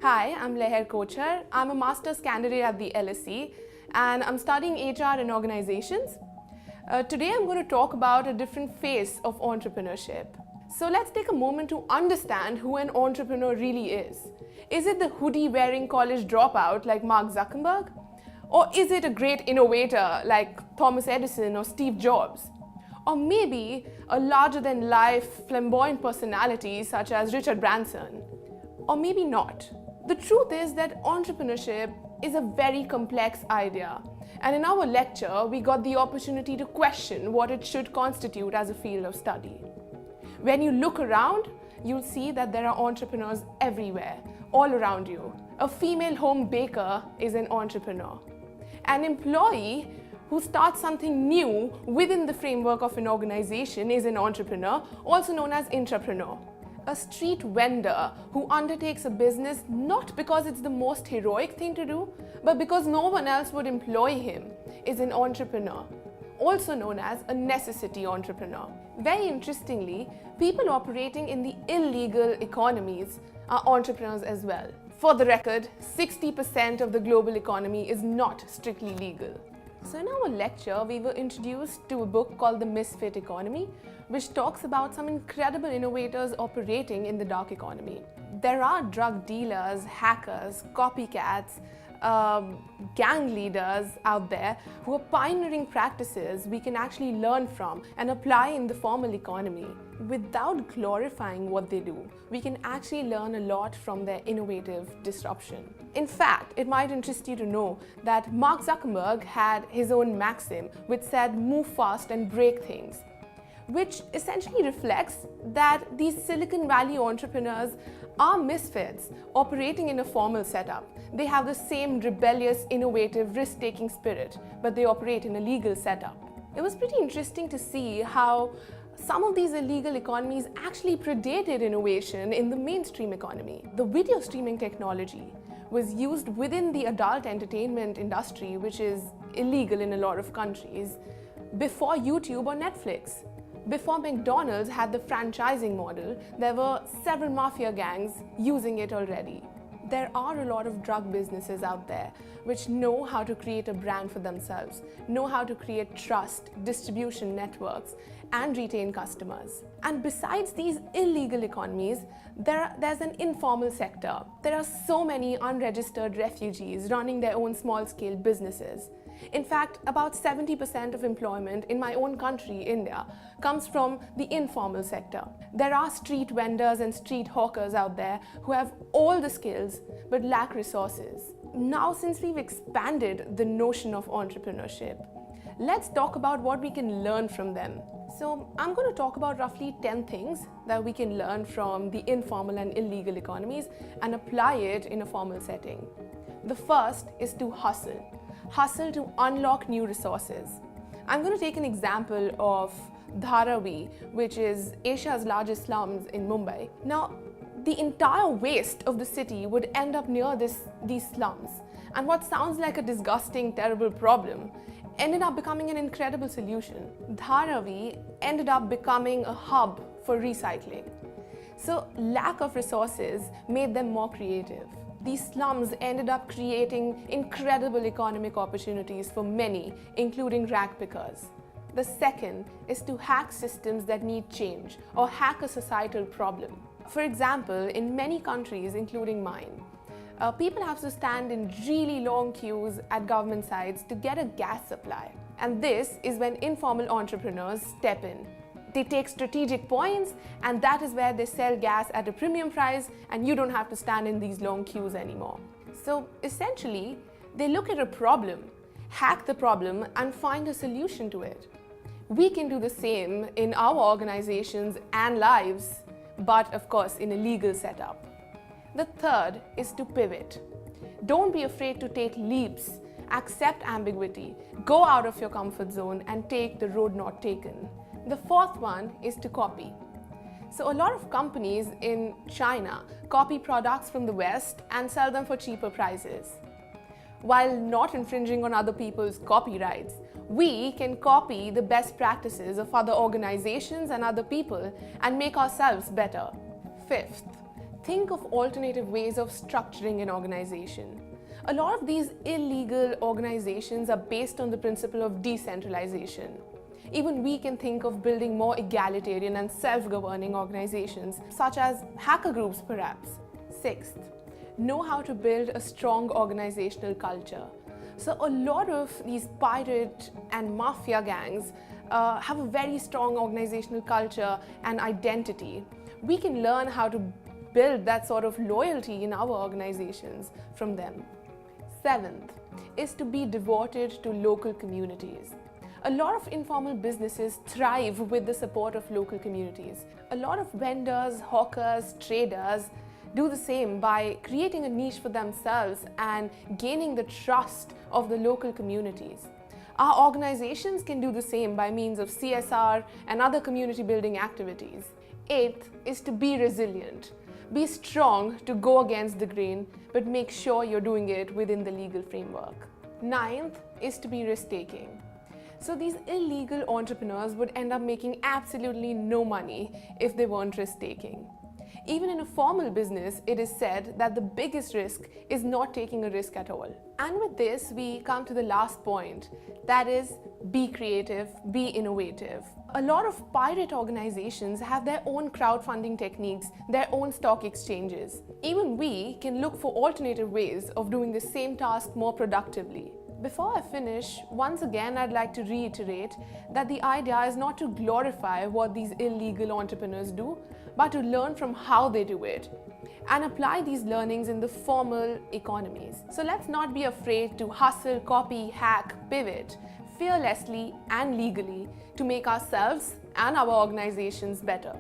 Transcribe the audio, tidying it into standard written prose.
Hi, I'm Kochhar. I'm a master's candidate at the LSE and I'm studying HR in organizations. Today I'm going to talk about a different face of entrepreneurship. So let's take a moment to understand who an entrepreneur really is. Is it the hoodie-wearing college dropout like Mark Zuckerberg? Or is it a great innovator like Thomas Edison or Steve Jobs? Or maybe a larger-than-life flamboyant personality such as Richard Branson? Or maybe not. The truth is that entrepreneurship is a very complex idea, and in our lecture we got the opportunity to question what it should constitute as a field of study. When you look around, you'll see that there are entrepreneurs everywhere, all around you. A female home baker is an entrepreneur. An employee who starts something new within the framework of an organization is an entrepreneur, also known as intrapreneur. A street vendor who undertakes a business not because it's the most heroic thing to do, but because no one else would employ him is an entrepreneur, also known as a necessity entrepreneur. Very interestingly, people operating in the illegal economies are entrepreneurs as well. For the record, 60% of the global economy is not strictly legal. So in our lecture, we were introduced to a book called The Misfit Economy, which talks about some incredible innovators operating in the dark economy. There are drug dealers, hackers, copycats, gang leaders out there who are pioneering practices we can actually learn from and apply in the formal economy. Without glorifying what they do, we can actually learn a lot from their innovative disruption. In fact, it might interest you to know that Mark Zuckerberg had his own maxim which said, "Move fast and break things," which essentially reflects that these Silicon Valley entrepreneurs are misfits operating in a formal setup. They have the same rebellious, innovative, risk-taking spirit, but they operate in a legal setup. It was pretty interesting to see how some of these illegal economies actually predated innovation in the mainstream economy. The video streaming technology was used within the adult entertainment industry, which is illegal in a lot of countries, before YouTube or Netflix. Before McDonald's had the franchising model, there were several mafia gangs using it already. There are a lot of drug businesses out there which know how to create a brand for themselves, know how to create trust, distribution networks, and retain customers. And besides these illegal economies, there's an informal sector. There are so many unregistered refugees running their own small-scale businesses. In fact, about 70% of employment in my own country, India, comes from the informal sector. There are street vendors and street hawkers out there who have all the skills but lack resources. Now, since we've expanded the notion of entrepreneurship, let's talk about what we can learn from them. So I'm going to talk about roughly 10 things that we can learn from the informal and illegal economies and apply it in a formal setting. The first is to hustle. Hustle to unlock new resources. I'm going to take an example of Dharavi, which is Asia's largest slums in Mumbai. Now, the entire waste of the city would end up near these slums. And what sounds like a disgusting, terrible problem ended up becoming an incredible solution. Dharavi ended up becoming a hub for recycling. So, lack of resources made them more creative. These slums ended up creating incredible economic opportunities for many, including rag pickers. The second is to hack systems that need change or hack a societal problem. For example, in many countries, including mine, people have to stand in really long queues at government sites to get a gas supply. And this is when informal entrepreneurs step in. They take strategic points, and that is where they sell gas at a premium price, and you don't have to stand in these long queues anymore. So essentially, they look at a problem, hack the problem, and find a solution to it. We can do the same in our organizations and lives, but of course in a legal setup. The third is to pivot. Don't be afraid to take leaps, accept ambiguity, go out of your comfort zone, and take the road not taken. The fourth one is to copy. So a lot of companies in China copy products from the West and sell them for cheaper prices. While not infringing on other people's copyrights, we can copy the best practices of other organizations and other people and make ourselves better. Fifth, Think of alternative ways of structuring an organization. A lot of these illegal organizations are based on the principle of decentralization. Even we can think of building more egalitarian and self-governing organizations, such as hacker groups perhaps. Sixth, know how to build a strong organizational culture. So a lot of these pirate and mafia gangs have a very strong organizational culture and identity. We can learn how to build that sort of loyalty in our organizations from them. Seventh is to be devoted to local communities. A lot of informal businesses thrive with the support of local communities. A lot of vendors, hawkers, traders do the same by creating a niche for themselves and gaining the trust of the local communities. Our organizations can do the same by means of CSR and other community building activities. Eighth is to be resilient. Be strong to go against the grain, but make sure you're doing it within the legal framework. Ninth is to be risk-taking. So these illegal entrepreneurs would end up making absolutely no money if they weren't risk-taking. Even in a formal business, it is said that the biggest risk is not taking a risk at all. And with this, we come to the last point, that is, be creative, be innovative. A lot of pirate organizations have their own crowdfunding techniques, their own stock exchanges. Even we can look for alternative ways of doing the same task more productively. Before I finish, once again I'd like to reiterate that the idea is not to glorify what these illegal entrepreneurs do, but to learn from how they do it and apply these learnings in the formal economies. So let's not be afraid to hustle, copy, hack, pivot fearlessly and legally to make ourselves and our organizations better.